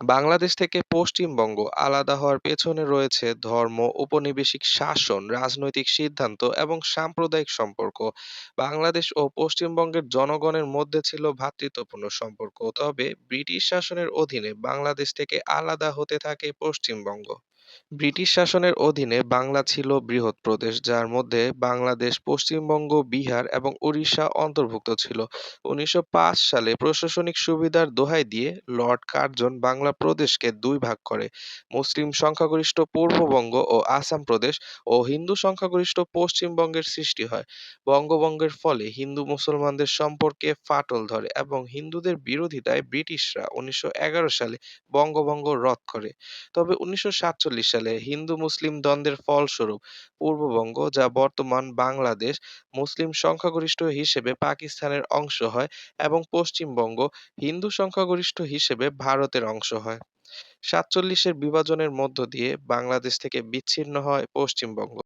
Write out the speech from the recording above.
বাংলাদেশ থেকে পশ্চিমবঙ্গ আলাদা হওয়ার পেছনে রয়েছে ধর্ম, উপনিবেশিক শাসন, রাজনৈতিক সিদ্ধান্ত এবং সাম্প্রদায়িক সম্পর্ক। বাংলাদেশ ও পশ্চিমবঙ্গের জনগণের মধ্যে ছিল ভ্রাতৃত্বপূর্ণ সম্পর্ক, তবে ব্রিটিশ শাসনের অধীনে বাংলাদেশ থেকে আলাদা হতে থাকে পশ্চিমবঙ্গ। ব্রিটিশ শাসনের অধীনে বাংলা ছিল বৃহৎ প্রদেশ, যার মধ্যে বাংলাদেশ, পশ্চিমবঙ্গ, বিহার এবং উড়িষ্যা অন্তর্ভুক্ত ছিল। ১৯০৫ সালে প্রশাসনিক সুবিধার দোহাই দিয়ে লর্ড কার্জন বাংলা প্রদেশকে দুই ভাগ করে। মুসলিম সংখ্যাগরিষ্ঠ পূর্ববঙ্গ ও আসাম প্রদেশ ও হিন্দু সংখ্যাগরিষ্ঠ পশ্চিমবঙ্গের সৃষ্টি হয়। বঙ্গভঙ্গের ফলে হিন্দু মুসলমানদের সম্পর্কে ফাটল ধরে এবং হিন্দুদের বিরোধিতায় ব্রিটিশরা ১৯১১ সালে বঙ্গভঙ্গ রদ করে। তবে ১৯৪৭ সালে হিন্দু-মুসলিম দ্বন্দ্বের ফলস্বরূপ পূর্ববঙ্গ, যা বর্তমান বাংলাদেশ, মুসলিম সংখ্যাগরিষ্ঠ হিসেবে পাকিস্তানের অংশ হয় এবং পশ্চিমবঙ্গ হিন্দু সংখ্যাগরিষ্ঠ হিসেবে ভারতের অংশ হয়। ৪৭ এর বিভাজনের মধ্য দিয়ে বাংলাদেশ থেকে বিচ্ছিন্ন হয় পশ্চিমবঙ্গ।